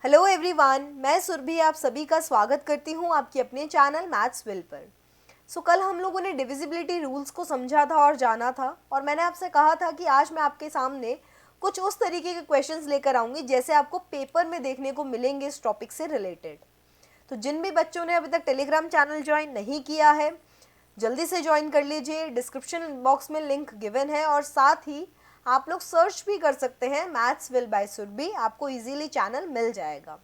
Hello everyone, मैं सुरभि आप सभी का स्वागत करती हूँ आपके अपने चैनल मैथ्स विल पर। कल हम लोगों ने डिविजिबिलिटी रूल्स को समझा था और जाना था, और मैंने आपसे कहा था कि आज मैं आपके सामने कुछ उस तरीके के क्वेश्चंस लेकर आऊँगी जैसे आपको पेपर में देखने को मिलेंगे इस टॉपिक से रिलेटेड। तो जिन भी बच्चों ने अभी तक टेलीग्राम चैनल ज्वाइन नहीं किया है, जल्दी से ज्वाइन कर लीजिए। डिस्क्रिप्शन बॉक्स में लिंक गिवन है, और साथ ही आप लोग सर्च भी कर सकते हैं मैथ्स विल बाय सुरभि, आपको इजीली चैनल मिल जाएगा।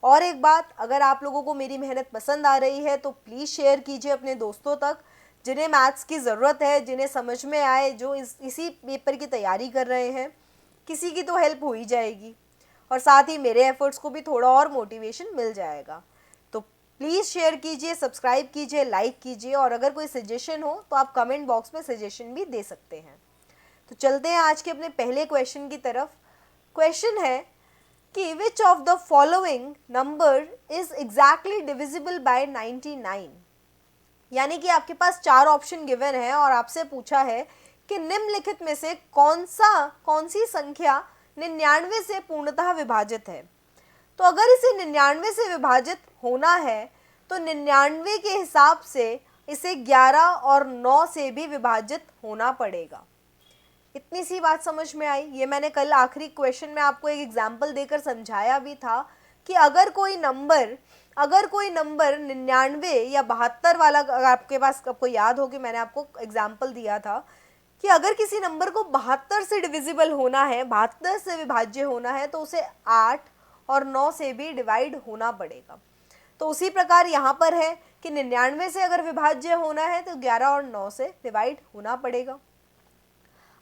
और एक बात, अगर आप लोगों को मेरी मेहनत पसंद आ रही है तो प्लीज़ शेयर कीजिए अपने दोस्तों तक जिन्हें मैथ्स की ज़रूरत है, जिन्हें समझ में आए, जो इसी पेपर की तैयारी कर रहे हैं। किसी की तो हेल्प हो ही जाएगी, और साथ ही मेरे एफर्ट्स को भी थोड़ा और मोटिवेशन मिल जाएगा। तो प्लीज़ शेयर कीजिए, सब्सक्राइब कीजिए, लाइक कीजिए, और अगर कोई सजेशन हो तो आप कमेंट बॉक्स में सजेशन भी दे सकते हैं। तो चलते हैं आज के अपने पहले क्वेश्चन की तरफ। क्वेश्चन है कि which of the following number is exactly divisible by 99। यानी कि आपके पास 4 ऑप्शन गिवन है और आपसे पूछा है कि निम्नलिखित में से कौन सी संख्या 99 से पूर्णतः विभाजित है। तो अगर इसे 99 से विभाजित होना है तो 99 के हिसाब से इसे 11 और 9 से भी विभाजित होना पड़ेगा। इतनी सी बात समझ में आई। ये मैंने कल आखिरी क्वेश्चन में आपको एक एग्जाम्पल देकर समझाया भी था कि अगर कोई नंबर 99 या 72 वाला, आपके पास, आपको याद हो कि मैंने आपको एग्जाम्पल दिया था कि अगर किसी नंबर को 72 से डिविजिबल होना है, 72 से विभाज्य होना है, तो उसे 8 और 9 से भी डिवाइड होना पड़ेगा। तो उसी प्रकार यहाँ पर है कि 99 से अगर विभाज्य होना है तो 11 और 9 से डिवाइड होना पड़ेगा।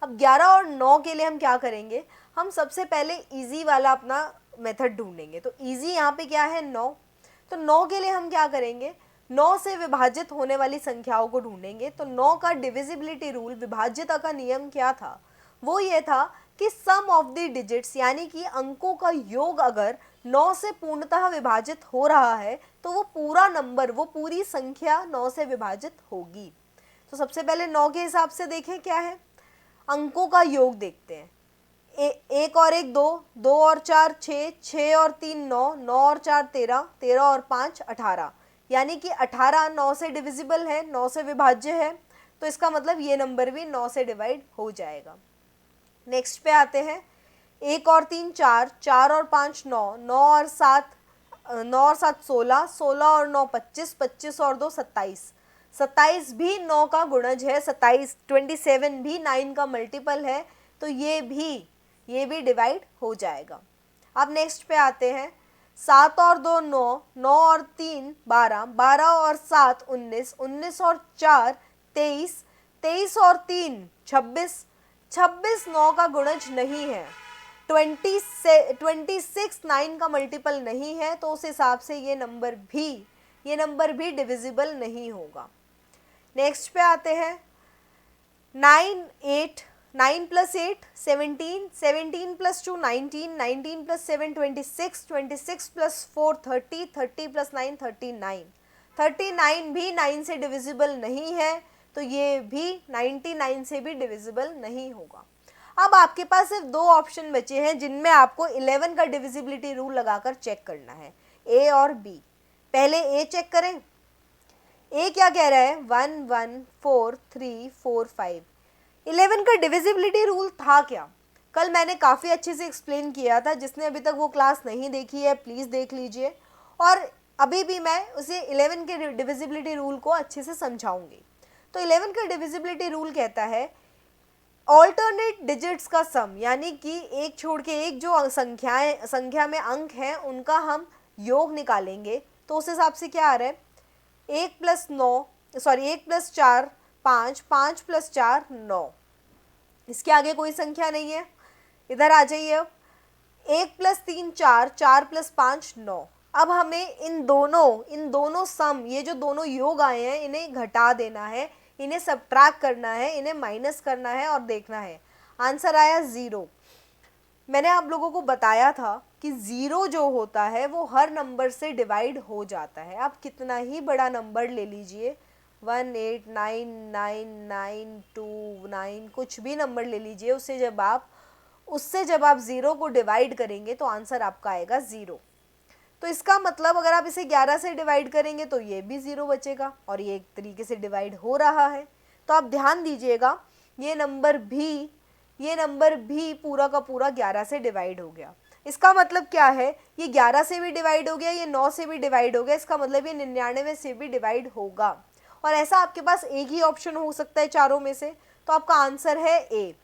अब 11 और 9 के लिए हम क्या करेंगे, हम सबसे पहले इजी वाला अपना मेथड ढूंढेंगे। तो इजी यहाँ पे क्या है, 9। तो 9 के लिए हम क्या करेंगे, 9 से विभाजित होने वाली संख्याओं को ढूंढेंगे। तो 9 का डिविजिबिलिटी रूल, विभाज्यता का नियम क्या था, वो ये था कि सम ऑफ द डिजिट्स, यानी कि अंकों का योग अगर 9 से पूर्णतः विभाजित हो रहा है तो वो पूरा नंबर, वो पूरी संख्या 9 से विभाजित होगी। तो सबसे पहले 9 के हिसाब से देखें क्या है, अंकों का योग देखते हैं। एक और एक 2, 2 और 4 6, 6 और 3 9, 9 और 4 13, 13 और 5 18। यानी कि 18 9 से डिविजिबल है, 9 से विभाज्य है, तो इसका मतलब ये नंबर भी 9 से डिवाइड हो जाएगा। नेक्स्ट पे आते हैं, 1 और 3 4, 4 और 5 9, 9 और 7 16, 16 और 9 25, 25 और 2 27, 27 भी 9 का गुणज है, 27 भी 9 का मल्टीपल है, तो ये भी डिवाइड हो जाएगा। अब नेक्स्ट पे आते हैं, 7 और 2 9, 9 और 3 12, 12 और 7 19, 19 और 4 23, 23 और 3 26, 26 9 का गुणज नहीं है, 26 9 का मल्टीपल नहीं है, तो उस हिसाब से ये नंबर भी डिविजिबल नहीं होगा। नेक्स्ट पे आते हैं, 9 plus 8 17, 17 plus 2 19, 19 plus 7 26, 26 plus 4 30, 30 plus 9 39, 39 भी 9 से डिविजिबल नहीं है, तो ये भी 99 से भी डिविजिबल नहीं होगा। अब आपके पास सिर्फ 2 ऑप्शन बचे हैं जिनमें आपको 11 का डिविजिबिलिटी रूल लगाकर चेक करना है, ए और बी। पहले ए चेक करें। ए क्या कह रहा है, 1 1 4 3 4 5। 11 का डिविजिबिलिटी रूल था क्या, कल मैंने काफ़ी अच्छे से एक्सप्लेन किया था। जिसने अभी तक वो क्लास नहीं देखी है प्लीज़ देख लीजिए, और अभी भी मैं उसे 11 के डिविजिबिलिटी रूल को अच्छे से समझाऊंगी। तो 11 का डिविजिबिलिटी रूल कहता है ऑल्टरनेट डिजिट्स का सम, यानी कि एक छोड़ के एक जो संख्या में अंक हैं उनका हम योग निकालेंगे। तो उस हिसाब से क्या आ रहा है, 1 प्लस 4 5, 5 प्लस 4 9, इसके आगे कोई संख्या नहीं है। इधर आ जाइए, अब 1 प्लस 3 4, 4 प्लस 5 9। अब हमें इन दोनों सम, ये जो दोनों योग आए हैं, इन्हें घटा देना है, इन्हें सबट्रैक्ट करना है, इन्हें माइनस करना है और देखना है। आंसर आया 0। मैंने आप लोगों को बताया था कि 0 जो होता है वो हर नंबर से डिवाइड हो जाता है। आप कितना ही बड़ा नंबर ले लीजिए, 1 8 9 9 9 2 9, कुछ भी नंबर ले लीजिए, उससे जब आप 0 को डिवाइड करेंगे तो आंसर आपका आएगा 0। तो इसका मतलब अगर आप इसे 11 से डिवाइड करेंगे तो ये भी 0 बचेगा और ये एक तरीके से डिवाइड हो रहा है। तो आप ध्यान दीजिएगा ये नंबर भी पूरा का पूरा 11 से डिवाइड हो गया। इसका मतलब क्या है, ये 11 से भी डिवाइड हो गया, ये 9 से भी डिवाइड हो गया, इसका मतलब ये 99 से भी डिवाइड होगा। और ऐसा आपके पास एक ही ऑप्शन हो सकता है चारों में से, तो आपका आंसर है ए।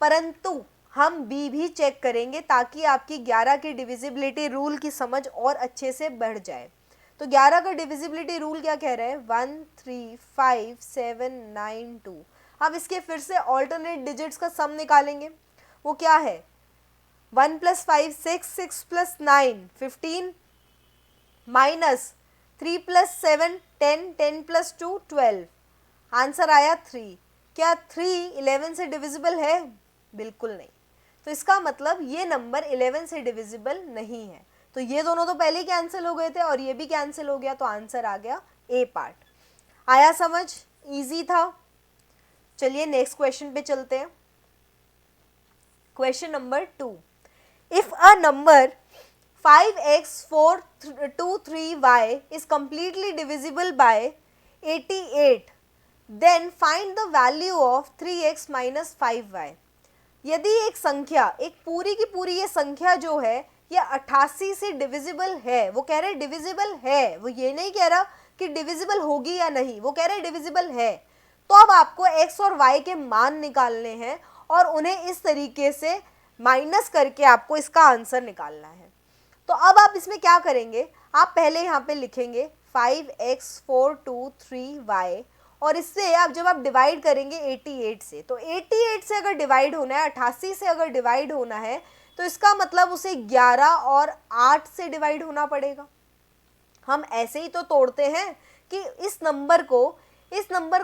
परंतु हम बी भी चेक करेंगे ताकि आपकी 11 की डिविजिबिलिटी रूल की समझ और अच्छे से बढ़ जाए। तो 11 का डिविजिबिलिटी रूल क्या कह रहा है, 1 3 5 7 9 2। अब इसके फिर से ऑल्टरनेट डिजिट्स का सम निकालेंगे, वो क्या है, 1 + 5 6, 6 + 9 15, माइनस 3 + 7 10, 10 + 2 12, आंसर आया 3। क्या 3 11 से डिविजिबल है, बिल्कुल नहीं। तो इसका मतलब ये नंबर 11 से डिविजिबल नहीं है। तो ये दोनों तो पहले कैंसिल हो गए थे और ये भी कैंसिल हो गया, तो आंसर आ गया ए पार्ट। आया समझ, इजी था। चलिए नेक्स्ट क्वेश्चन पे चलते हैं। Question number 2, if a number 5x 4 2 3y is completely divisible by 88, then find the value of 3x minus 5y। यदि एक संख्या, एक पूरी की पूरी ये संख्या जो है ये 88 से डिविजिबल है, वो कह रहे डिविजिबल है, वो ये नहीं कह रहा कि डिविजिबल होगी या नहीं, वो कह रहे डिविजिबल है। तो अब आपको x और y के मान निकालने हैं और उन्हें इस तरीके से माइनस करके आपको इसका आंसर निकालना है। तो अब आप इसमें क्या करेंगे, आप पहले यहाँ पे लिखेंगे 5x 4 2 3y और इससे आप जब आप डिवाइड करेंगे 88 से, तो 88 से अगर डिवाइड होना है, 88 से अगर डिवाइड होना है तो इसका मतलब उसे 11 और 8 से डिवाइड होना पड़ेगा। हम ऐसे ही तो तोड़ते हैं कि इस नंबर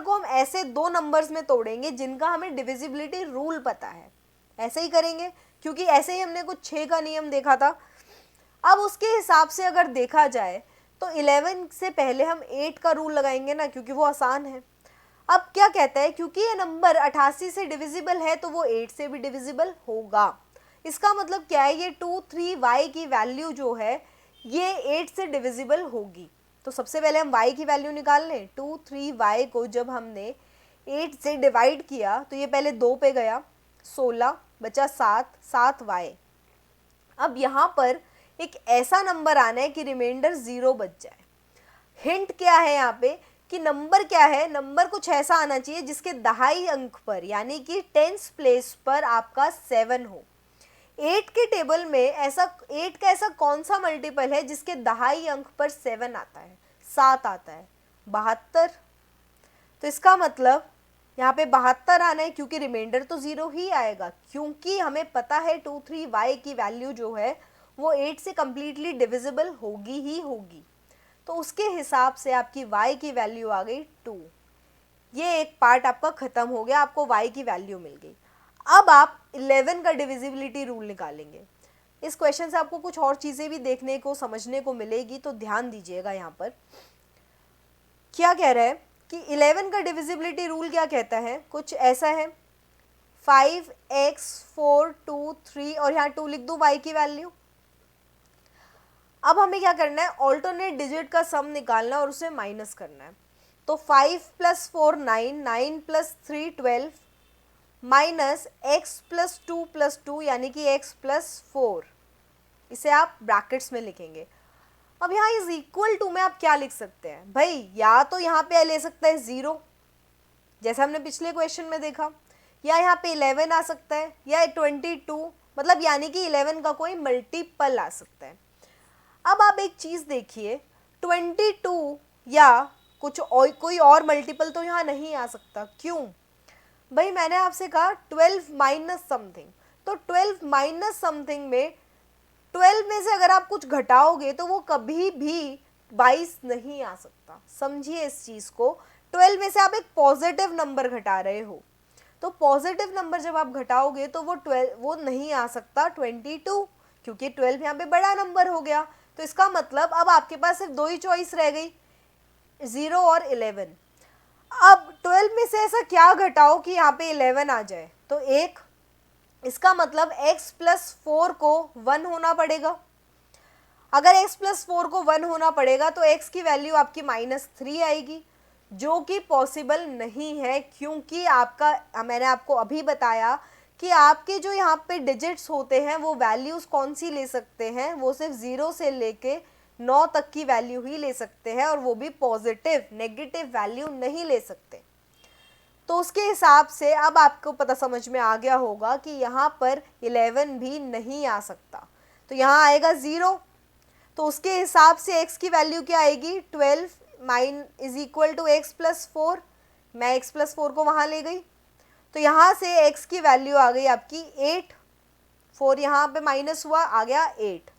को हम ऐसे दो नंबर्स में तोड़ेंगे जिनका हमें डिविजिबिलिटी रूल पता है, ऐसे ही करेंगे, क्योंकि ऐसे ही हमने कुछ 6 का नियम देखा था। अब उसके हिसाब से अगर देखा जाए तो 11 से पहले हम 8 का रूल लगाएंगे ना, क्योंकि वो आसान है। अब क्या कहता है, क्योंकि ये नंबर 88 से डिविजिबल है तो वो 8 से भी डिविजिबल होगा। इसका मतलब क्या है, ये 2 3y की वैल्यू जो है ये 8 से डिविजिबल होगी। तो सबसे पहले हम y की वैल्यू निकाल लें। 2 3y को जब हमने 8 से डिवाइड किया तो ये पहले 2 पे गया, 16 बचा 7y। अब यहाँ पर एक ऐसा नंबर आना है कि रिमाइंडर 0 बच जाए। हिंट क्या है यहाँ पे कि नंबर क्या है, नंबर कुछ ऐसा आना चाहिए जिसके दहाई अंक पर यानी कि 10th प्लेस पर आपका 7 हो। 8 के टेबल में ऐसा 8 का ऐसा कौन सा मल्टीपल है जिसके दहाई अंक पर 7 आता है, 7 आता है, 72। तो इसका मतलब यहाँ पे 72 आना है, क्योंकि रिमाइंडर तो 0 ही आएगा, क्योंकि हमें पता है 2 3y की वैल्यू जो है वो 8 से कम्प्लीटली डिविजिबल होगी ही होगी। तो उसके हिसाब से आपकी y की वैल्यू आ गई 2। ये एक पार्ट आपका ख़त्म हो गया, आपको y की वैल्यू मिल गई। अब आप 11 का डिविजिबिलिटी रूल निकालेंगे। इस क्वेश्चन से आपको कुछ और चीज़ें भी देखने को समझने को मिलेगी, तो ध्यान दीजिएगा। यहाँ पर क्या कह रहा है कि 11 का डिविजिबिलिटी रूल क्या कहता है, कुछ ऐसा है 5x 4 2 3 और यहाँ 2 लिख दूँ y की वैल्यू। अब हमें क्या करना है, ऑल्टरनेट डिजिट का सम निकालना है और उसे माइनस करना है। तो 5 + 4 9, 9 + 3 12, माइनस x + 2 + 2 यानी कि x + 4, इसे आप ब्रैकेट्स में लिखेंगे। अब यहाँ इज इक्वल टू में आप क्या लिख सकते हैं भाई, या तो यहाँ पे ले सकता है 0 जैसे हमने पिछले क्वेश्चन में देखा, या यहाँ पे 11 आ सकता है, या 22, मतलब यानी कि 11 का कोई मल्टीपल आ सकता है। अब आप एक चीज़ देखिए, 22 या कुछ और कोई और मल्टीपल तो यहाँ नहीं आ सकता। क्यों भाई, मैंने आपसे कहा 12 माइनस समथिंग, तो 12 माइनस समथिंग में 12 में से अगर आप कुछ घटाओगे तो वो कभी भी 22 नहीं आ सकता। समझिए इस चीज़ को, 12 में से आप एक पॉजिटिव नंबर घटा रहे हो, तो पॉजिटिव नंबर जब आप घटाओगे तो वो नहीं आ सकता 22, क्योंकि 12 यहाँ पे बड़ा नंबर हो गया। तो इसका मतलब अब आपके पास सिर्फ 2 ही चॉइस रह गई, 0 और 11। अब 12 में से ऐसा क्या घटाओ कि यहाँ पे 11 आ जाए, तो 1, इसका मतलब x + 4 को 1 होना पड़ेगा। अगर x प्लस 4 को 1 होना पड़ेगा तो x की वैल्यू आपकी -3 आएगी, जो कि पॉसिबल नहीं है, क्योंकि आपका, मैंने आपको अभी बताया कि आपके जो यहाँ पे डिजिट्स होते हैं वो वैल्यूज़ कौन सी ले सकते हैं, वो सिर्फ 0 से लेके 9 तक की वैल्यू ही ले सकते हैं, और वो भी पॉजिटिव, नेगेटिव वैल्यू नहीं ले सकते। तो उसके हिसाब से अब आपको पता समझ में आ गया होगा कि यहाँ पर 11 भी नहीं आ सकता, तो यहाँ आएगा 0। तो उसके हिसाब से x की वैल्यू क्या आएगी, 12 is equal to x plus 4। मैं x प्लस 4 को वहाँ ले गई, तो यहाँ से x की वैल्यू आ गई आपकी 8, 4 यहाँ पे माइनस हुआ, आ गया 8।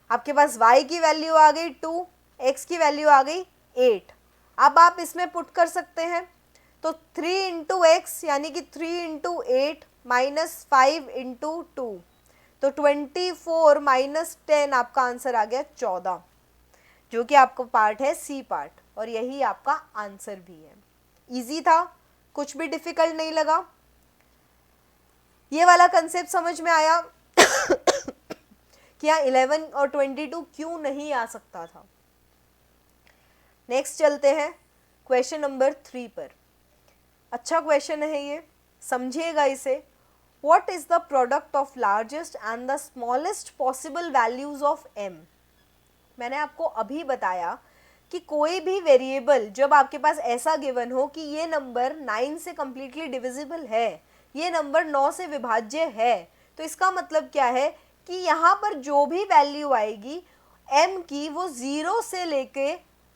आपके पास y की वैल्यू आ गई 2, x की वैल्यू आ गई 8। अब आप इसमें पुट कर सकते हैं, तो 3 इंटू एक्स यानी कि 3 इंटू 8 माइनस 5 इंटू 2, तो 24 माइनस 10 आपका आंसर आ गया 14, जो कि आपका पार्ट है सी पार्ट, और यही आपका आंसर भी है। इजी था, कुछ भी डिफिकल्ट नहीं लगा। ये वाला कंसेप्ट समझ में आया कि यहाँ 11 और 22 क्यों नहीं आ सकता था। नेक्स्ट चलते हैं क्वेश्चन नंबर 3 पर। अच्छा क्वेश्चन है ये, समझिएगा इसे। What is the product of largest and the smallest possible values of m? मैंने आपको अभी बताया कि कोई भी वेरिएबल जब आपके पास ऐसा गिवन हो कि ये नंबर 9 से कम्प्लीटली डिविजिबल है, ये नंबर 9 से विभाज्य है, तो इसका मतलब क्या है कि यहाँ पर जो भी वैल्यू आएगी m की वो 0 से लेके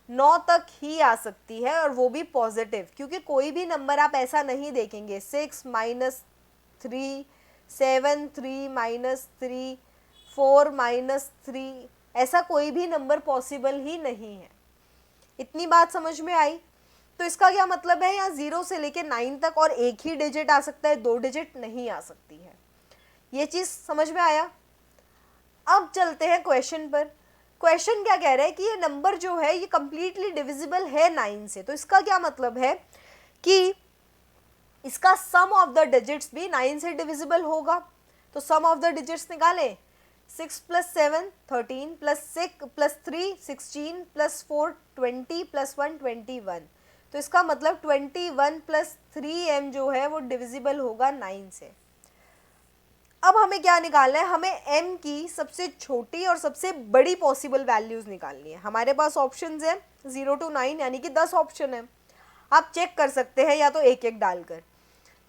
9 तक ही आ सकती है, और वो भी पॉजिटिव, क्योंकि कोई भी नंबर आप ऐसा नहीं देखेंगे 6 माइनस 3, 7, 3 माइनस 3, 4 माइनस 3, ऐसा कोई भी नंबर पॉसिबल ही नहीं है। इतनी बात समझ में आई? तो इसका क्या मतलब है, यहाँ 0 से लेके 9 तक और एक ही डिजिट आ सकता है, 2 डिजिट नहीं आ सकती है। ये चीज़ समझ में आया? अब चलते हैं क्वेश्चन पर। क्वेश्चन क्या कह रहा है कि ये नंबर जो है ये कंप्लीटली डिविजिबल है 9 से, तो इसका क्या मतलब है कि इसका सम ऑफ द डिजिट्स भी 9 से डिविजिबल होगा। तो सम ऑफ द डिजिट्स निकालें, 6 plus 7 13 plus 6 plus 3 16 plus 4 20 plus 1 21, तो इसका मतलब 21 प्लस 3m जो है वो डिविजिबल होगा 9 से। अब हमें क्या निकालना है, हमें m की सबसे छोटी और सबसे बड़ी पॉसिबल वैल्यूज़ निकालनी है। हमारे पास ऑप्शंस हैं 0 to 9 यानी कि 10 ऑप्शन है। आप चेक कर सकते हैं या तो एक एक डालकर,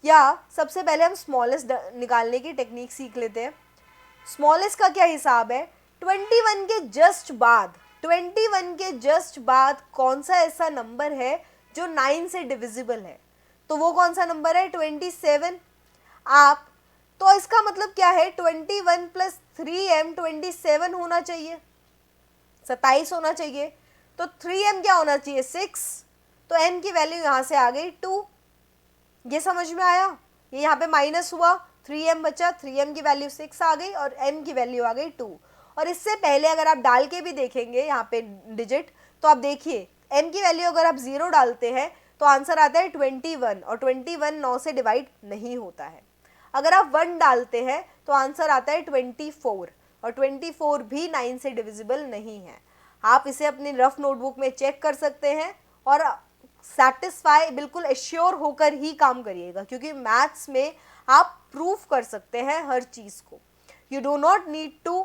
या सबसे पहले हम स्मॉलेस्ट निकालने की टेक्निक सीख लेते हैं। स्मॉलेस्ट का क्या हिसाब है, 21 के जस्ट बाद, 21 के जस्ट बाद कौन सा ऐसा नंबर है जो 9 से डिविजिबल है, तो वो कौन सा नंबर है, 27। आप तो इसका मतलब क्या है, 21 प्लस 3m 27 होना चाहिए, 27 होना चाहिए। तो 3m क्या होना चाहिए, 6, तो m की वैल्यू यहाँ से आ गई 2। ये समझ में आया? ये यहाँ पे माइनस हुआ, 3m बचा, 3m की वैल्यू 6 आ गई और m की वैल्यू आ गई 2। और इससे पहले अगर आप डाल के भी देखेंगे यहाँ पे डिजिट, तो आप देखिए m की वैल्यू अगर आप 0 डालते हैं तो आंसर आता है 21, और 21 9 से डिवाइड नहीं होता है। अगर आप 1 डालते हैं तो आंसर आता है 24, और 24 भी 9 से डिविजिबल नहीं है। आप इसे अपनी रफ नोटबुक में चेक कर सकते हैं, और सेटिस्फाई बिल्कुल एश्योर होकर ही काम करिएगा, क्योंकि मैथ्स में आप प्रूफ कर सकते हैं हर चीज़ को। You do not need to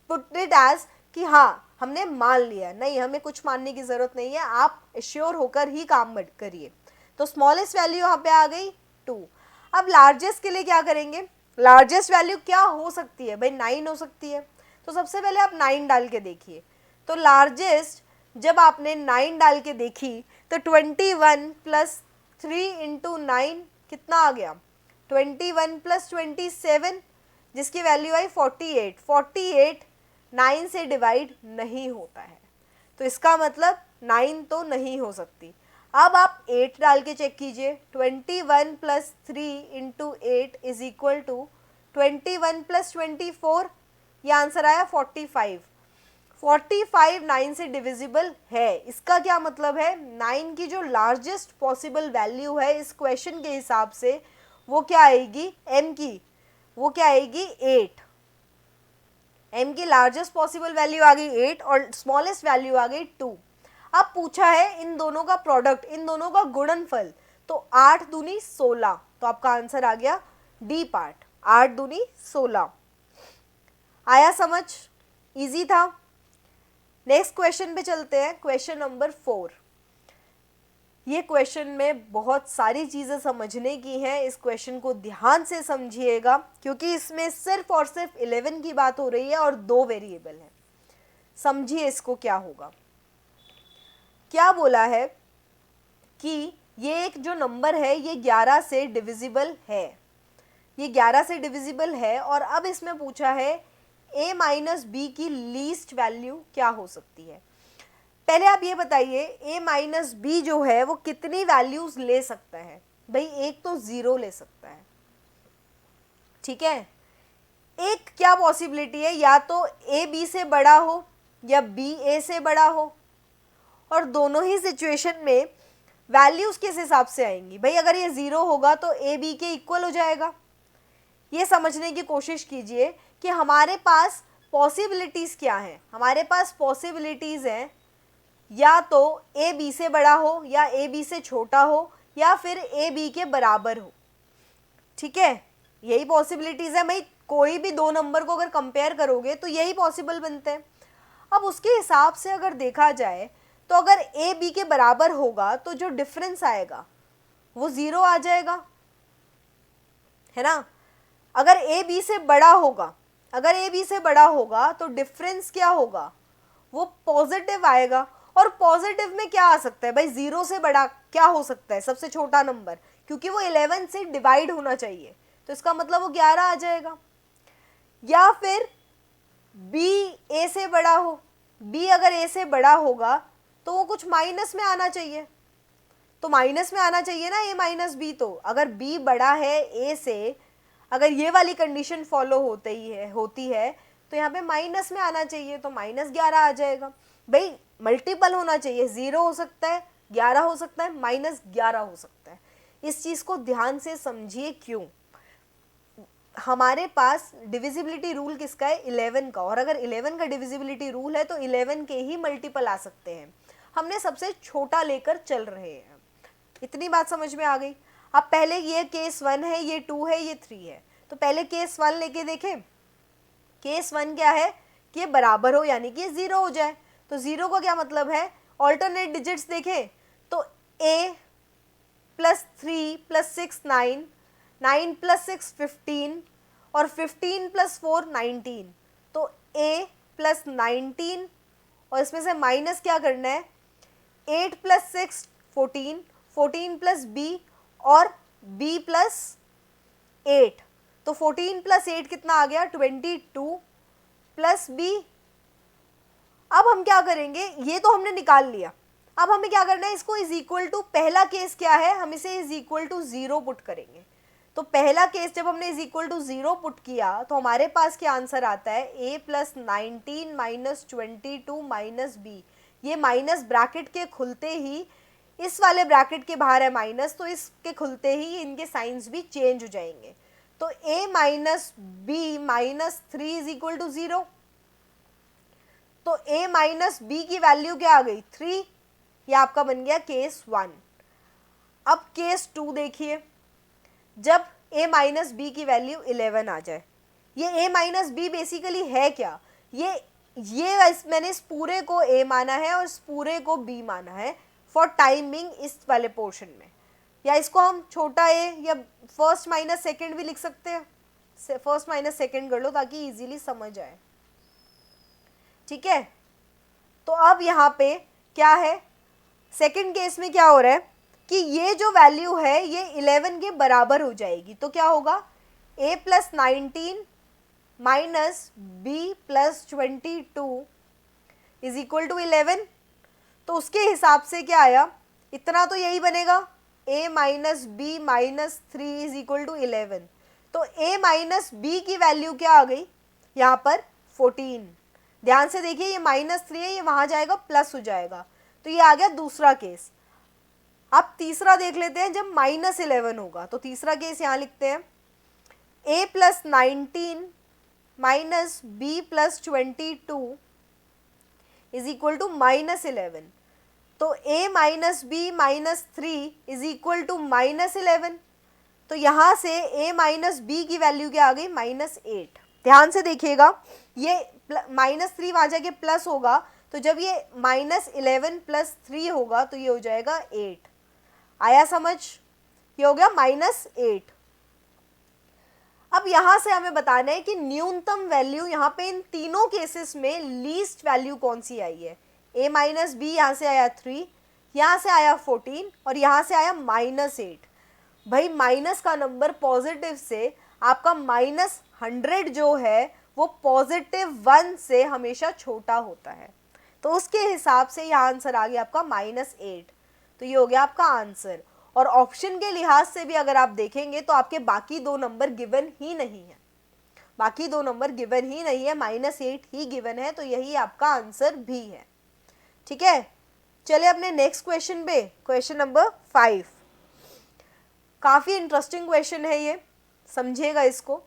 put it as कि हाँ हमने मान लिया, नहीं, हमें कुछ मानने की ज़रूरत नहीं है, आप एश्योर होकर ही काम करिए। तो स्मॉलेस्ट वैल्यू यहाँ पे आ गई 2। अब लार्जेस्ट के लिए क्या करेंगे, लार्जेस्ट वैल्यू क्या हो सकती है भाई, 9 हो सकती है। तो सबसे पहले आप 9 डाल के देखिए, तो लार्जेस्ट जब आपने 9 डाल के देखी तो 21 प्लस 3 इंटू 9 कितना आ गया, 21 प्लस 27, जिसकी वैल्यू आई 48। 48 9 से डिवाइड नहीं होता है, तो इसका मतलब 9 तो नहीं हो सकती। अब आप 8 डाल के चेक कीजिए, 21 plus 3 into 8 is equal to 21 plus 24, ये आंसर आया 45। 45 9 से डिविजिबल है। इसका क्या मतलब है, 9 की जो लार्जेस्ट पॉसिबल वैल्यू है इस क्वेश्चन के हिसाब से वो क्या आएगी, m की वो क्या आएगी 8। m की लार्जेस्ट पॉसिबल वैल्यू आ गई 8 और स्मॉलेस्ट वैल्यू आ गई 2। अब पूछा है इन दोनों का प्रोडक्ट, इन दोनों का गुणनफल, तो 8 दूनी 16, तो आपका आंसर आ गया डी पार्ट, 8 दूनी 16। आया समझ? इजी था। नेक्स्ट क्वेश्चन पे चलते हैं, क्वेश्चन नंबर 4। ये क्वेश्चन में बहुत सारी चीज़ें समझने की हैं, इस क्वेश्चन को ध्यान से समझिएगा क्योंकि इसमें सिर्फ और सिर्फ 11 की बात हो रही है और 2 वेरिएबल हैं। समझिए इसको क्या होगा। क्या बोला है कि ये एक जो नंबर है ये 11 से डिविजिबल है, ये 11 से डिविजिबल है और अब इसमें पूछा है a माइनस बी की लीस्ट वैल्यू क्या हो सकती है। पहले आप ये बताइए a माइनस बी जो है वो कितनी वैल्यूज ले सकता है। भाई एक तो 0 ले सकता है, ठीक है। एक क्या पॉसिबिलिटी है, या तो a b से बड़ा हो या b a से बड़ा हो, और दोनों ही सिचुएशन में वैल्यूज किस हिसाब से आएंगी। भाई अगर ये 0 होगा तो a b के इक्वल हो जाएगा। ये समझने की कोशिश कीजिए कि हमारे पास पॉसिबिलिटीज़ क्या हैं। हमारे पास पॉसिबिलिटीज़ हैं या तो ए बी से बड़ा हो या ए बी से छोटा हो या फिर ए बी के बराबर हो, ठीक है। यही पॉसिबिलिटीज़ है। भाई कोई भी दो नंबर को अगर कंपेयर करोगे तो यही पॉसिबल बनते हैं। अब उसके हिसाब से अगर देखा जाए तो अगर ए बी के बराबर होगा तो जो डिफरेंस आएगा वो 0 आ जाएगा, है ना। अगर ए बी से बड़ा होगा, अगर ए बी से बड़ा होगा तो डिफरेंस क्या होगा, वो पॉजिटिव आएगा। और पॉजिटिव में क्या आ सकता है भाई, 0 से बड़ा क्या हो सकता है, सबसे छोटा नंबर, क्योंकि वो 11 से डिवाइड होना चाहिए, तो इसका मतलब वो 11 आ जाएगा। या फिर b a से बड़ा हो, b अगर a से बड़ा होगा तो वो कुछ माइनस में आना चाहिए, तो माइनस में आना चाहिए ना a माइनस बी। तो अगर b बड़ा है a से, अगर ये वाली कंडीशन फॉलो होती है तो यहाँ पे माइनस में आना चाहिए, तो -11 आ जाएगा। भाई मल्टीपल होना चाहिए, 0 हो सकता है, 11 हो सकता है, -11 हो सकता है। इस चीज़ को ध्यान से समझिए। क्यों? हमारे पास डिविजिबिलिटी रूल किसका है, 11 का, और अगर 11 का डिविजिबिलिटी रूल है तो 11 के ही मल्टीपल आ सकते हैं। हमने सबसे छोटा लेकर चल रहे हैं। इतनी बात समझ में आ गई। अब पहले ये केस 1 है, ये 2 है, ये 3 है, तो पहले केस 1 लेके देखें। केस 1 क्या है कि ये बराबर हो, यानी कि 0 हो जाए। तो 0 का क्या मतलब है, ऑल्टरनेट डिजिट्स देखें तो a प्लस 3 प्लस 6 9, 9 प्लस 6 15 और 15 प्लस 4 19, तो a प्लस 19 और इसमें से माइनस क्या करना है, 8 प्लस 6 14, 14 प्लस b और b प्लस 8, तो 14 प्लस 8 कितना आ गया, 22 प्लस b। अब हम क्या करेंगे, ये तो हमने निकाल लिया। अब हमें क्या करना है, इसको इज इक्वल टू, पहला केस क्या है, हम इसे इज इक्वल टू 0 पुट करेंगे। तो पहला केस जब हमने इज इक्वल टू 0 पुट किया तो हमारे पास क्या आंसर आता है, a plus 19 minus 22 minus B. ये माइनस ब्रैकेट के खुलते ही, इस वाले ब्रैकेट के बाहर है माइनस, तो इसके खुलते ही इनके साइंस भी चेंज हो जाएंगे। तो a minus B minus 3 is equal to 0। तो a माइनस बी की वैल्यू क्या आ गई, 3। ये आपका बन गया केस 1। अब केस 2 देखिए, जब a माइनस बी की वैल्यू 11 आ जाए। ये a माइनस बी बेसिकली है क्या, ये मैंने इस पूरे को a माना है और इस पूरे को b माना है फॉर टाइमिंग इस वाले पोर्शन में, या इसको हम छोटा a या फर्स्ट माइनस सेकेंड भी लिख सकते हैं, फर्स्ट माइनस सेकेंड कर लो ताकि इजीली समझ आए, ठीक है। तो अब यहाँ पे क्या है, सेकंड केस में क्या हो रहा है कि ये जो वैल्यू है ये 11 के बराबर हो जाएगी। तो क्या होगा, a plus 19 minus B plus 22 is equal to 11। तो उसके हिसाब से क्या आया, इतना तो यही बनेगा, a minus B minus 3 is equal to 11। तो a माइनस बी की वैल्यू क्या आ गई यहाँ पर, 14। ध्यान से देखिए, ये -3 है, ये वहां जाएगा प्लस हो जाएगा, तो ये आ गया दूसरा केस। अब तीसरा देख लेते हैं, जब -11 होगा। तो तीसरा केस यहाँ लिखते हैं, a plus 19 minus B plus 22 is equal to -11। तो a minus B minus 3 is equal to -11। तो यहाँ से a माइनस बी की वैल्यू क्या आ गई? -8। ध्यान से देखिएगा, ये -3 वहाँ जाके प्लस होगा, तो जब ये -11 प्लस 3 होगा तो ये हो जाएगा 8। आया समझ? ये हो गया -8। अब यहाँ से हमें बताना है कि न्यूनतम वैल्यू यहाँ पे इन तीनों केसेस में लीस्ट वैल्यू कौन सी आई है। a माइनस बी यहाँ से आया 3, यहाँ से आया 14 और यहाँ से आया -8। भाई माइनस का नंबर पॉजिटिव से आपका -100 जो है वो +1 से हमेशा छोटा होता है, तो उसके हिसाब से यह आंसर आ गया आपका -8। तो ये हो गया आपका आंसर। और ऑप्शन के लिहाज से भी अगर आप देखेंगे तो आपके बाकी दो नंबर गिवन ही नहीं है, बाकी दो नंबर गिवन ही नहीं है, -8 ही गिवन है, तो यही आपका आंसर भी है। ठीक है, चलिए अपने नेक्स्ट क्वेश्चन पे, क्वेश्चन नंबर 5। काफ़ी इंटरेस्टिंग क्वेश्चन है ये, समझिएगा इसको।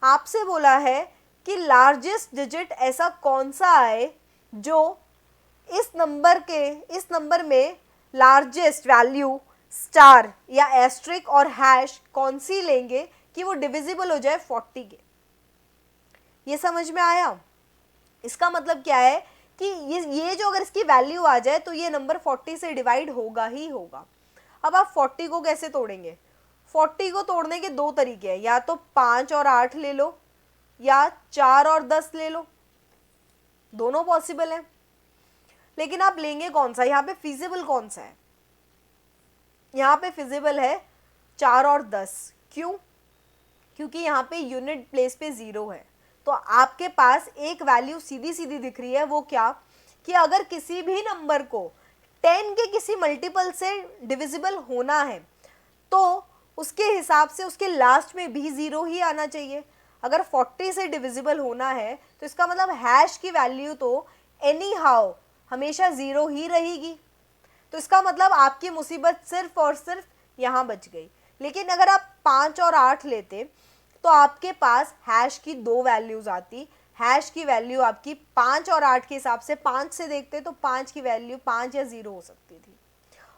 आपसे बोला है कि लार्जेस्ट डिजिट ऐसा कौन सा है जो इस नंबर में लार्जेस्ट वैल्यू स्टार या एस्ट्रिक और हैश कौन सी लेंगे कि वो डिविजिबल हो जाए 40 के। ये समझ में आया? इसका मतलब क्या है कि ये जो अगर इसकी वैल्यू आ जाए तो ये नंबर 40 से डिवाइड होगा ही होगा। अब आप 40 को कैसे तोड़ेंगे? 40 को तोड़ने के दो तरीके हैं, या तो 5 और 8 ले लो या 4 और 10 ले लो, दोनों पॉसिबल है। लेकिन आप लेंगे कौन सा? यहाँ पे फिजिबल कौन सा है? यहाँ पे फिजिबल है 4 और 10। क्यों? क्योंकि यहाँ पे यूनिट प्लेस पे 0 है, तो आपके पास एक वैल्यू सीधी सीधी दिख रही है। वो क्या? कि अगर किसी भी नंबर को 10 के किसी मल्टीपल से डिविजिबल होना है तो उसके हिसाब से उसके लास्ट में भी 0 ही आना चाहिए। अगर 40 से डिविजिबल होना है तो इसका मतलब हैश की वैल्यू तो एनी हाउ हमेशा 0 ही रहेगी। तो इसका मतलब आपकी मुसीबत सिर्फ और सिर्फ यहाँ बच गई। लेकिन अगर आप 5 और 8 लेते तो आपके पास हैश की दो वैल्यूज आती। हैश की वैल्यू आपकी 5 और 8 के हिसाब से, 5 से देखते तो 5 की वैल्यू 5 या 0 हो सकती थी।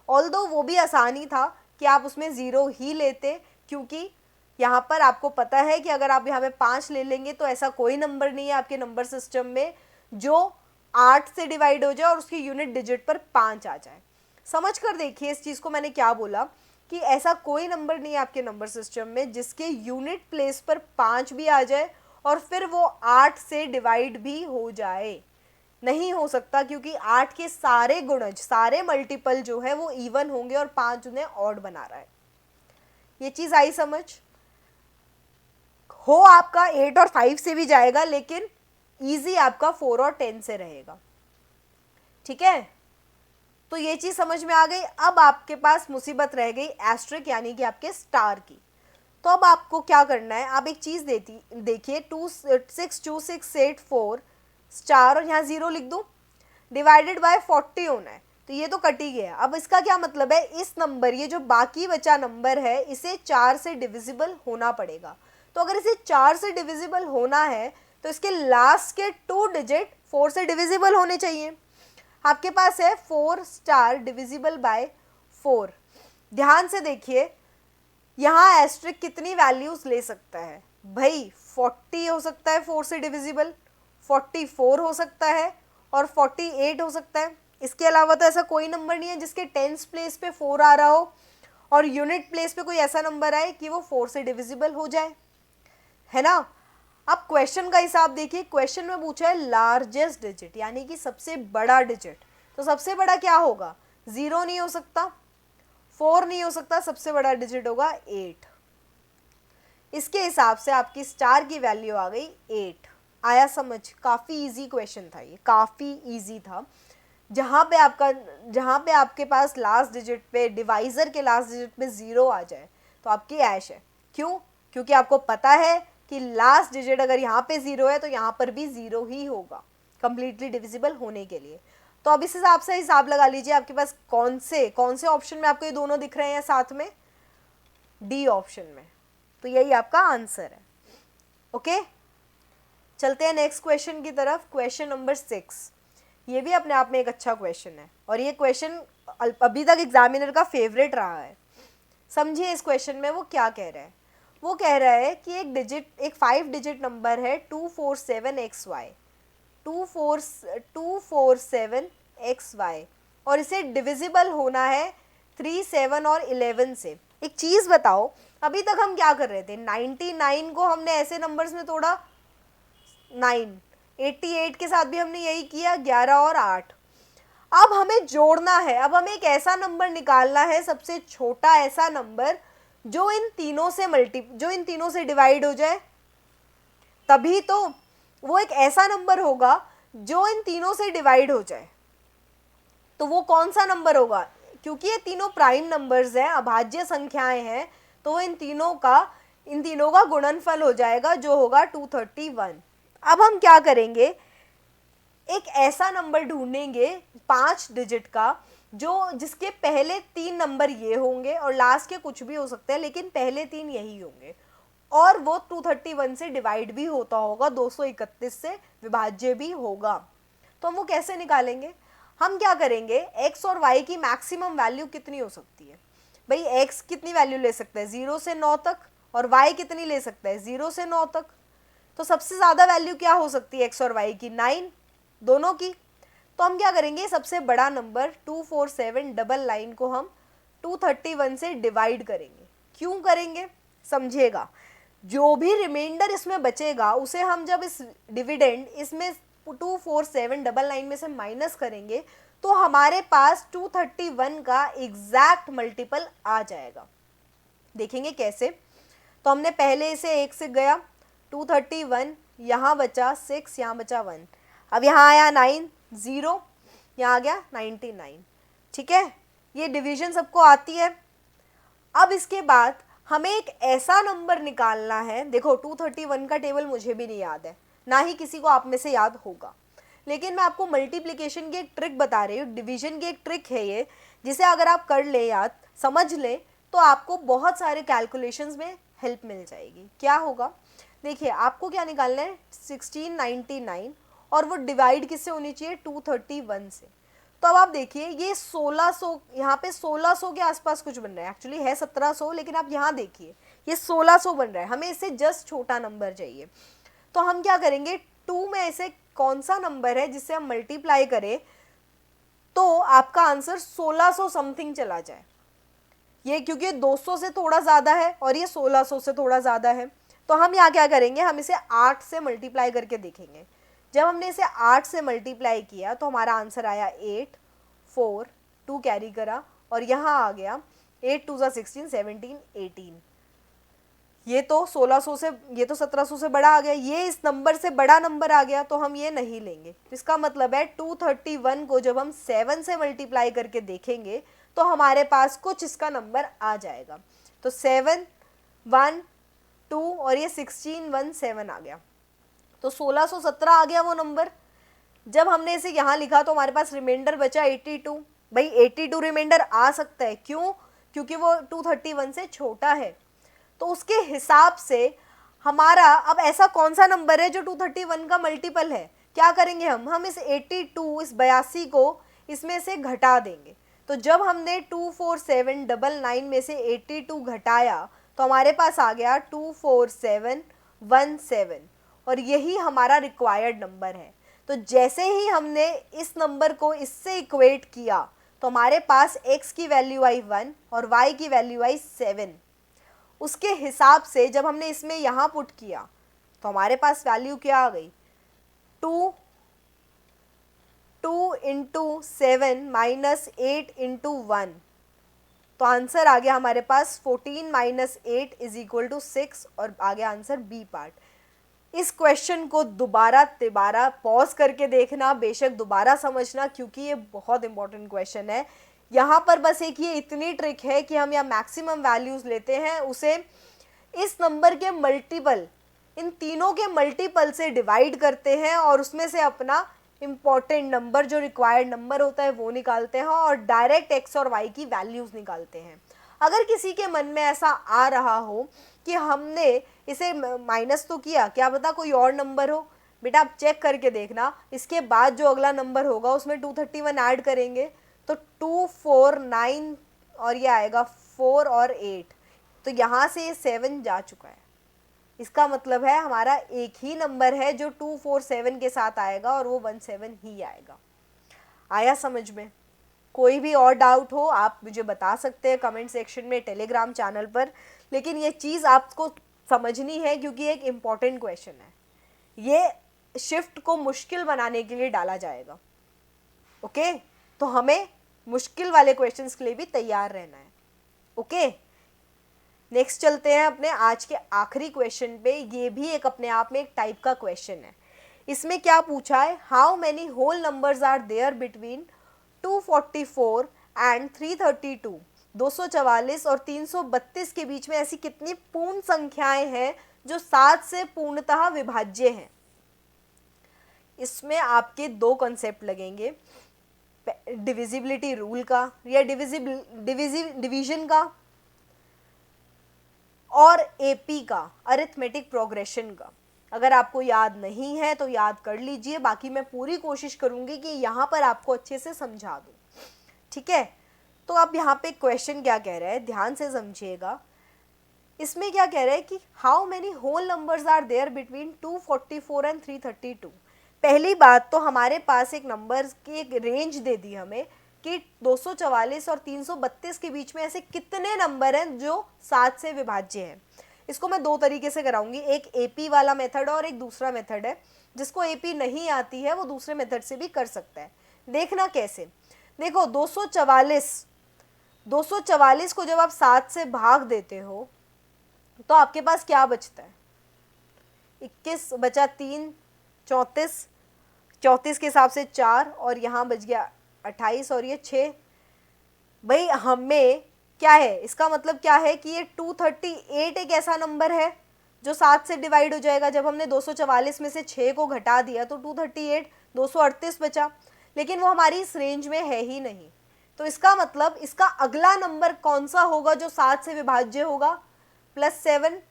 ऑल्दो वो भी आसानी था कि आप उसमें 0 ही लेते, क्योंकि यहाँ पर आपको पता है कि अगर आप यहाँ पे 5 ले लेंगे तो ऐसा कोई नंबर नहीं है आपके नंबर सिस्टम में जो 8 से डिवाइड हो जाए और उसकी यूनिट डिजिट पर 5 आ जाए। समझ कर देखिए इस चीज़ को, मैंने क्या बोला कि ऐसा कोई नंबर नहीं है आपके नंबर सिस्टम में जिसके यूनिट प्लेस पर 5 भी आ जाए और फिर वो 8 से डिवाइड भी हो जाए। नहीं हो सकता, क्योंकि 8 के सारे गुणज, सारे मल्टीपल जो है वो इवन होंगे और 5 उन्हें ऑड बना रहा है। ये चीज़ आई समझ? हो आपका 8 और 5 से भी जाएगा, लेकिन ईजी आपका 4 और 10 से रहेगा। ठीक है, तो ये चीज़ समझ में आ गई। अब आपके पास मुसीबत रह गई एस्ट्रिक यानी कि आपके स्टार की। तो अब आपको क्या करना है, आप एक चीज़ देखिए 262684 स्टार और यहाँ 0 लिख दूँ, डिवाइडेड बाय 40 होना है, तो ये तो कट ही गया। अब इसका क्या मतलब है, इस नंबर, ये जो बाकी बचा नंबर है, इसे 4 से डिविजिबल होना पड़ेगा। तो अगर इसे 4 से डिविजिबल होना है तो इसके लास्ट के 2 डिजिट 4 से डिविजिबल होने चाहिए। आपके पास है 4 स्टार डिविजिबल बाय 4। ध्यान से देखिए, यहाँ एस्ट्रिक कितनी वैल्यूज ले सकता है भाई? 40 हो सकता है 4 से डिविजिबल, 44 हो सकता है और 48 हो सकता है। इसके अलावा तो ऐसा कोई नंबर नहीं है जिसके टेंस प्लेस पे 4 आ रहा हो और यूनिट प्लेस पे कोई ऐसा नंबर आए कि वो 4 से डिविजिबल हो जाए, है ना। अब क्वेश्चन का हिसाब देखिए, क्वेश्चन में पूछा है लार्जेस्ट डिजिट यानी कि सबसे बड़ा डिजिट। तो सबसे बड़ा क्या होगा? 0 नहीं हो सकता, 4 नहीं हो सकता, सबसे बड़ा डिजिट होगा 8। इसके हिसाब से आपकी स्टार की वैल्यू आ गई 8। आया समझ? काफ़ी इजी क्वेश्चन था ये, काफ़ी इजी था। जहाँ पे आपके पास लास्ट डिजिट पे, डिवाइज़र के लास्ट डिजिट पे 0 आ जाए तो आपकी ऐश है। क्यों? क्योंकि आपको पता है कि लास्ट डिजिट अगर यहाँ पे 0 है तो यहाँ पर भी 0 ही होगा कंप्लीटली डिविजिबल होने के लिए। तो अब इस हिसाब से हिसाब लगा लीजिए आपके पास कौन से ऑप्शन में आपको ये दोनों दिख रहे हैं साथ में, डी ऑप्शन में। तो यही आपका आंसर है। ओके, चलते हैं नेक्स्ट क्वेश्चन की तरफ। क्वेश्चन नंबर 6, ये भी अपने आप में एक अच्छा क्वेश्चन है और ये क्वेश्चन अभी तक एग्जामिनर का फेवरेट रहा है। समझिए इस क्वेश्चन में वो क्या कह रहा है। वो कह रहा है कि एक 5 डिजिट नंबर है 247XY, 247XY, और इसे डिविजिबल होना है 3, 7 और 11 से। एक चीज़ बताओ, अभी तक हम क्या कर रहे थे, 99 को हमने ऐसे नंबर्स में तोड़ा 9, 88 के साथ भी हमने यही किया 11 और 8। अब हमें जोड़ना है, अब हमें एक ऐसा नंबर निकालना है, सबसे छोटा ऐसा नंबर जो इन तीनों से डिवाइड हो जाए, तभी तो वो एक ऐसा नंबर होगा जो इन तीनों से डिवाइड हो जाए। तो वो कौन सा नंबर होगा, क्योंकि ये तीनों प्राइम नंबर्स हैं, अभाज्य संख्याएं हैं, तो इन तीनों का गुणनफल हो जाएगा जो होगा 231। अब हम क्या करेंगे, एक ऐसा नंबर ढूंढेंगे 5 डिजिट का जिसके पहले 3 नंबर ये होंगे और लास्ट के कुछ भी हो सकते हैं, लेकिन पहले 3 यही होंगे, और वो 231 से डिवाइड भी होता होगा, 231 से विभाज्य भी होगा। तो हम वो कैसे निकालेंगे, हम क्या करेंगे, x और y की मैक्सिमम वैल्यू कितनी हो सकती है। भाई x कितनी वैल्यू ले सकता है 0 से 9 तक, और y कितनी ले सकता है 0 से 9 तक। तो सबसे ज़्यादा वैल्यू क्या हो सकती है x और y की, 9 दोनों की। तो हम क्या करेंगे, सबसे बड़ा नंबर 24799 को हम 231 से डिवाइड करेंगे। क्यों करेंगे समझिएगा, जो भी रिमाइंडर इसमें बचेगा उसे हम जब इस डिविडेंड इसमें 24799 में से माइनस करेंगे तो हमारे पास 231 का एग्जैक्ट मल्टीपल आ जाएगा। देखेंगे कैसे। तो हमने पहले इसे 1 से गया 231, यहाँ बचा 6, यहाँ बचा 1, अब यहाँ आया 9, 0, यहाँ आ गया 99। ठीक है, ये डिवीजन सबको आती है। अब इसके बाद हमें एक ऐसा नंबर निकालना है, देखो 231 का टेबल मुझे भी नहीं याद है, ना ही किसी को आप में से याद होगा, लेकिन मैं आपको मल्टीप्लिकेशन की एक ट्रिक बता रही हूँ, डिवीजन की एक ट्रिक है ये, जिसे अगर आप कर ले याद समझ लें तो आपको बहुत सारे कैलकुलेशंस में हेल्प मिल जाएगी। क्या होगा, देखिए आपको क्या निकालना है 1699, और वो डिवाइड किससे होनी चाहिए 231 से। तो अब आप देखिए ये 1600, यहाँ पे 1600 के आसपास कुछ बन रहा है, एक्चुअली है 1700, लेकिन आप यहाँ देखिए ये 1600 बन रहा है, हमें इससे जस्ट छोटा नंबर चाहिए। तो हम क्या करेंगे, 2 में ऐसे कौन सा नंबर है जिससे हम मल्टीप्लाई करें तो आपका आंसर 1600 समथिंग चला जाए। ये क्योंकि 200 से थोड़ा ज़्यादा है और ये 1600 से थोड़ा ज़्यादा है, तो हम यहाँ क्या करेंगे, हम इसे 8 से मल्टीप्लाई करके देखेंगे। जब हमने इसे 8 से मल्टीप्लाई किया तो हमारा आंसर आया 8, 4, 2 कैरी करा और यहाँ आ गया 8 2 16, 17, 18। ये तो 1600 से, ये तो 1700 से बड़ा आ गया, ये इस नंबर से बड़ा नंबर आ गया, तो हम ये नहीं लेंगे। इसका मतलब है 231 को जब हम 7 से मल्टीप्लाई करके देखेंगे तो हमारे पास कुछ इसका नंबर आ जाएगा। तो 7, 1, 2 और ये 16, 1, 7 आ गया, तो 1617 आ गया वो नंबर। जब हमने इसे यहाँ लिखा तो हमारे पास रिमाइंडर बचा 82। भाई 82 रिमाइंडर आ सकता है, क्यों, क्योंकि वो 231 से छोटा है। तो उसके हिसाब से हमारा अब ऐसा कौन सा नंबर है जो 231 का मल्टीपल है, क्या करेंगे हम इस 82, इस 82 को इसमें से घटा देंगे। तो जब हमने 24799 में से 82 घटाया तो हमारे पास आ गया 24717, और यही हमारा रिक्वायर्ड नंबर है। तो जैसे ही हमने इस नंबर को इससे इक्वेट किया तो हमारे पास x की वैल्यू आई 1 और y की वैल्यू आई 7। उसके हिसाब से जब हमने इसमें यहाँ पुट किया तो हमारे पास वैल्यू क्या आ गई, 2 इंटू 7 माइनस 8 इंटू 1, तो आंसर आ गया हमारे पास 14 माइनस 8 इज इक्वल टू 6, और आ गया आंसर बी पार्ट। इस क्वेश्चन को दोबारा तिबारा पॉज करके देखना, बेशक दोबारा समझना, क्योंकि ये बहुत इंपॉर्टेंट क्वेश्चन है। यहाँ पर बस एक ये इतनी ट्रिक है कि हम यहाँ मैक्सिमम वैल्यूज़ लेते हैं, उसे इस नंबर के मल्टीपल, इन तीनों के मल्टीपल से डिवाइड करते हैं और उसमें से अपना इम्पॉर्टेंट नंबर जो रिक्वायर्ड नंबर होता है वो निकालते हैं और डायरेक्ट एक्स और वाई की वैल्यूज़ निकालते हैं। अगर किसी के मन में ऐसा आ रहा हो कि हमने इसे माइनस तो किया, क्या पता कोई और नंबर हो, बेटा आप चेक करके देखना, इसके बाद जो अगला नंबर होगा उसमें 231 ऐड करेंगे तो 2 4 9 और ये आएगा 4 और 8, तो यहाँ से ये 7 जा चुका है। इसका मतलब है हमारा एक ही नंबर है जो 247 के साथ आएगा और वो 17 ही आएगा। आया समझ में? कोई भी और डाउट हो आप मुझे बता सकते हैं कमेंट सेक्शन में, टेलीग्राम चैनल पर, लेकिन ये चीज़ आपको समझनी है क्योंकि एक इम्पॉर्टेंट क्वेश्चन है, ये शिफ्ट को मुश्किल बनाने के लिए डाला जाएगा। ओके, तो हमें मुश्किल वाले क्वेश्चंस के लिए भी तैयार रहना है। ओके, नेक्स्ट चलते हैं अपने आज के आखिरी क्वेश्चन पे। ये भी एक अपने आप में एक टाइप का क्वेश्चन है। इसमें क्या पूछा है, how many whole numbers are there between 244 and 332। 244 और 332 के बीच में ऐसी कितनी पूर्ण संख्याएं हैं जो 7 से पूर्णतः विभाज्य हैं। इसमें आपके दो कॉन्सेप्ट लगेंगे, डिविजिबिलिटी रूल का या डिवीजन का, और एपी का, अरिथमेटिक प्रोग्रेशन का। अगर आपको याद नहीं है तो याद कर लीजिए, बाकी मैं पूरी कोशिश करूंगी कि यहाँ पर आपको अच्छे से समझा दूँ। ठीक है, तो अब यहाँ पे क्वेश्चन क्या कह रहा है, ध्यान से समझिएगा। इसमें क्या कह रहा है कि how many whole numbers are there between 244 and 332। पहली बात तो हमारे पास एक नंबर की एक रेंज दे दी हमें कि 244 और 332 के बीच में ऐसे कितने नंबर हैं जो 7 से विभाज्य हैं। इसको मैं दो तरीके से कराऊंगी, एक एपी वाला मेथड और एक दूसरा मेथड है। जिसको एपी नहीं आती है वो दूसरे मेथड से भी कर सकता है। देखना कैसे, देखो 244 को जब आप 7 से भाग देते हो तो आपके पास क्या बचता है, 21 बचा 3, 34, 34 के हिसाब से 4 और यहाँ बच गया 28 और ये 6। भाई हमें क्या है, इसका मतलब क्या है कि ये 238 एक ऐसा नंबर है जो 7 से डिवाइड हो जाएगा। जब हमने 244 में से 6 को घटा दिया तो 238, 238 बचा, लेकिन वो हमारी इस रेंज में है ही नहीं। तो इसका मतलब इसका अगला नंबर कौन सा होगा जो 7 से विभाज्य होगा, +7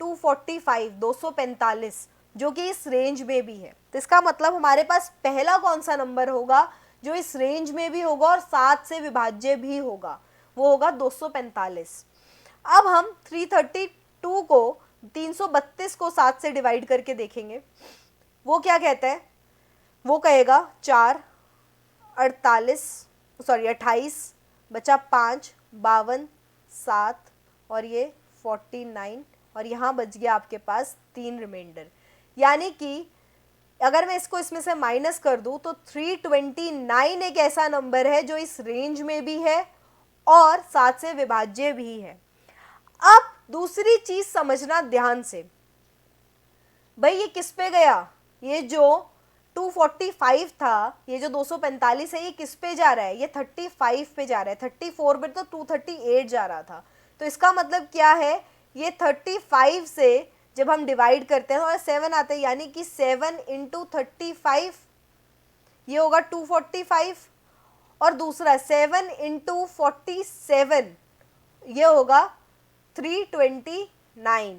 245, 245, जो कि इस रेंज में भी है। तो इसका मतलब हमारे पास पहला कौन सा नंबर होगा जो इस रेंज में भी होगा और 7 से विभाज्य भी होगा, वो होगा 245। अब हम 332 को 332 को 7 से डिवाइड करके देखेंगे। वो क्या कहता है, वो कहेगा 4, 28 बचा 5, 52, 7 और ये 49 और यहाँ बच गया आपके पास 3 रिमाइंडर। यानी कि अगर मैं इसको इसमें से माइनस कर दूं तो 329 एक ऐसा नंबर है जो इस रेंज में भी है और 7 से विभाज्य भी है। अब दूसरी चीज समझना ध्यान से, भाई ये किस पे गया, ये जो 245 था, ये जो 245 है, ये किस पे जा रहा है, ये 35 पे जा रहा है। 34 पे तो 238 जा रहा था। तो इसका मतलब क्या है, ये 35 से जब हम डिवाइड करते हैं और 7 आते हैं, यानी कि 7 × 35 ये होगा 245 और दूसरा 7 × 47 ये होगा 329।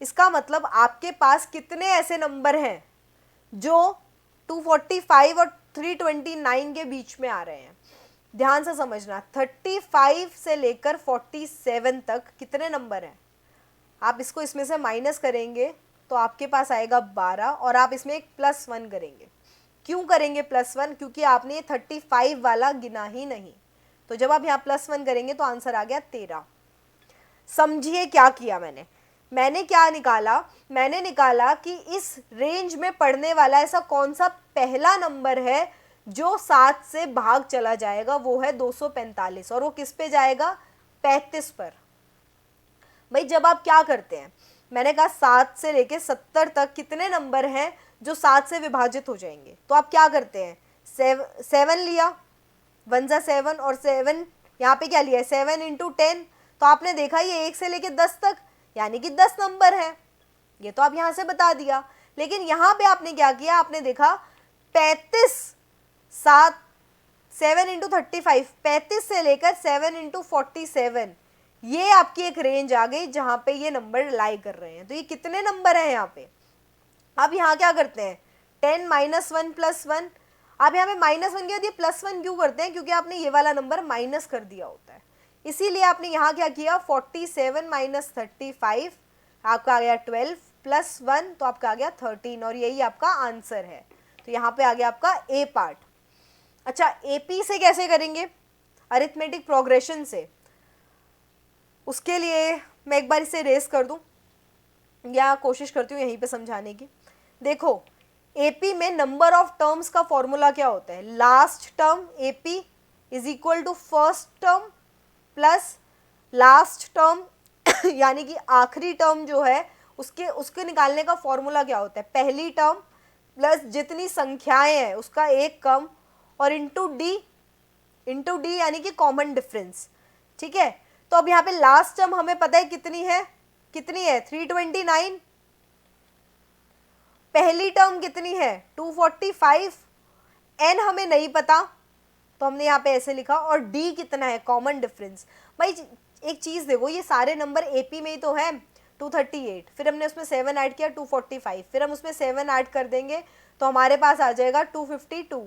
इसका मतलब आपके पास कितने ऐसे नंबर हैं जो 245 और 329 के बीच में आ रहे हैं। ध्यान से समझना, 35 से लेकर 47 तक कितने नंबर हैं। आप इसको इसमें से माइनस करेंगे तो आपके पास आएगा 12 और आप इसमें एक +1 करेंगे। क्यों करेंगे +1, क्योंकि आपने ये 35 वाला गिना ही नहीं। तो जब आप यहाँ +1 करेंगे तो आंसर आ गया 13। समझिए क्या किया मैंने क्या निकाला, मैंने निकाला कि इस रेंज में पढ़ने वाला ऐसा कौन सा पहला नंबर है जो 7 से भाग चला जाएगा, वो है 245 और वो किस पे जाएगा, 35 पर। भाई जब आप क्या करते हैं, मैंने कहा 7 से लेके 70 तक कितने नंबर हैं जो 7 से विभाजित हो जाएंगे, तो आप क्या करते हैं, 7 लिया, 1 × 7 और 7 यहाँ पे क्या लिया, 7 × 10, तो आपने देखा ये 1 से लेके 10 तक यानी कि 10 नंबर है। ये तो आप यहाँ से बता दिया, लेकिन यहाँ पे आपने क्या किया, आपने देखा 35, 7 × 35, 35 से लेकर 7 × 47, ये आपकी एक रेंज आ गई जहाँ पे ये नंबर लाई कर रहे हैं। तो ये कितने नंबर हैं यहाँ पे, अब यहाँ क्या करते हैं, 10 माइनस 1 प्लस 1। आप यहाँ पे माइनस 1 के बाद ये प्लस 1 क्यों करते हैं, क्योंकि आपने ये वाला नंबर माइनस कर दिया होता है, इसीलिए आपने यहाँ क्या किया, 47 माइनस 35 आपका आ गया 12 प्लस 1 तो आपका आ गया 13, और यही आपका आंसर है। तो यहाँ पे आ गया आपका ए पार्ट। अच्छा, एपी से कैसे करेंगे, अरिथमेटिक प्रोग्रेशन से, उसके लिए मैं एक बार इसे रेस कर दूं या कोशिश करती हूँ यहीं पे समझाने की। देखो, एपी में नंबर ऑफ टर्म्स का फॉर्मूला क्या होता है, last term AP is equal to first term plus last term यानी कि आखिरी टर्म जो है उसके निकालने का फॉर्मूला क्या होता है, पहली टर्म प्लस जितनी संख्याएं हैं उसका एक कम और इंटू डी यानी कि कॉमन डिफरेंस। ठीक है, तो अब यहाँ पे लास्ट टर्म हमें पता है कितनी है 329, पहली टर्म कितनी है 245, एन हमें नहीं पता तो हमने यहाँ पे ऐसे लिखा, और डी कितना है कॉमन डिफरेंस। भाई एक चीज़ देखो, ये सारे नंबर एपी में ही तो है, 238, फिर हमने उसमें 7 ऐड किया 245, फिर हम उसमें 7 ऐड कर देंगे तो हमारे पास आ जाएगा 252,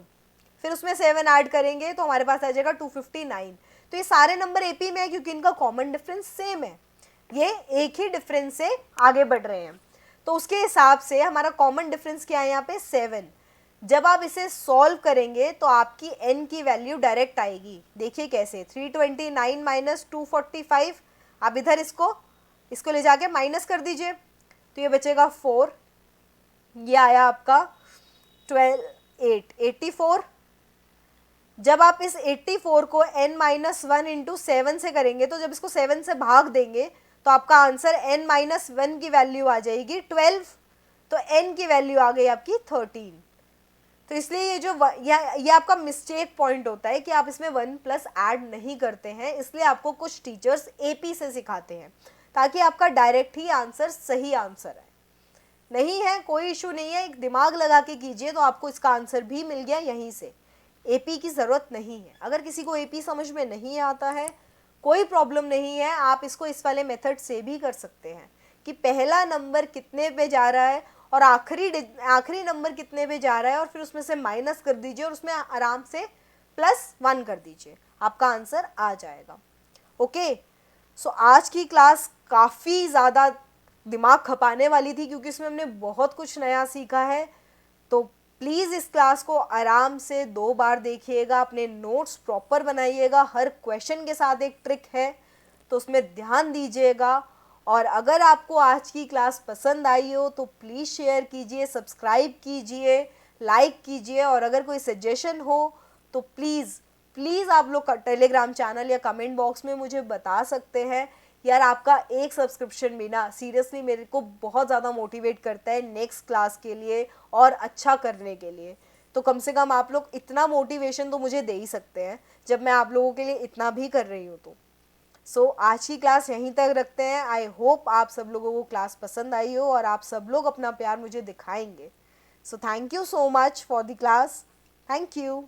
फिर उसमें 7 ऐड करेंगे तो हमारे पास आ जाएगा 259। तो ये सारे नंबर एपी में है क्योंकि इनका कॉमन डिफरेंस सेम है, ये एक ही डिफरेंस से आगे बढ़ रहे हैं। तो उसके हिसाब से हमारा कॉमन डिफरेंस क्या है यहाँ पे 7। जब आप इसे सॉल्व करेंगे तो आपकी n की वैल्यू डायरेक्ट आएगी। देखिए कैसे, 329 माइनस 245, आप इधर इसको ले जाके माइनस कर दीजिए तो ये बचेगा 4, ये आया आपका 84। जब आप इस 84 को n माइनस 1 इंटू 7 से करेंगे तो जब इसको 7 से भाग देंगे तो आपका आंसर n माइनस 1 की वैल्यू आ जाएगी 12, तो n की वैल्यू आ गई आपकी 13। तो इसलिए ये जो ये आपका मिस्टेक पॉइंट होता है कि आप इसमें 1 प्लस ऐड नहीं करते हैं, इसलिए आपको कुछ टीचर्स एपी से सिखाते हैं ताकि आपका डायरेक्ट ही आंसर सही आंसर है। नहीं है कोई इशू नहीं है, एक दिमाग लगा के कीजिए तो आपको इसका आंसर भी मिल गया यहीं से। एपी की ज़रूरत नहीं है, अगर किसी को एपी समझ में नहीं आता है कोई प्रॉब्लम नहीं है, आप इसको इस वाले मेथड से भी कर सकते हैं कि पहला नंबर कितने पे जा रहा है और आखिरी नंबर कितने पे जा रहा है और फिर उसमें से माइनस कर दीजिए और उसमें आराम से +1 कर दीजिए, आपका आंसर आ जाएगा। ओके, सो आज की क्लास काफ़ी ज़्यादा दिमाग खपाने वाली थी क्योंकि इसमें हमने बहुत कुछ नया सीखा है। तो प्लीज़ इस क्लास को आराम से 2 बार देखिएगा, अपने नोट्स प्रॉपर बनाइएगा, हर क्वेश्चन के साथ एक ट्रिक है तो उसमें ध्यान दीजिएगा। और अगर आपको आज की क्लास पसंद आई हो तो प्लीज़ शेयर कीजिए, सब्सक्राइब कीजिए, लाइक कीजिए, और अगर कोई सजेशन हो तो प्लीज़ आप लोग टेलीग्राम चैनल या कमेंट बॉक्स में मुझे बता सकते हैं। यार आपका एक सब्सक्रिप्शन भी ना सीरियसली मेरे को बहुत ज़्यादा मोटिवेट करता है नेक्स्ट क्लास के लिए और अच्छा करने के लिए। तो कम से कम आप लोग इतना मोटिवेशन तो मुझे दे ही सकते हैं जब मैं आप लोगों के लिए इतना भी कर रही हूँ तो। सो आज की क्लास यहीं तक रखते हैं। आई होप आप सब लोगों को क्लास पसंद आई हो और आप सब लोग अपना प्यार मुझे दिखाएंगे। So thank you so much for the class. Thank you.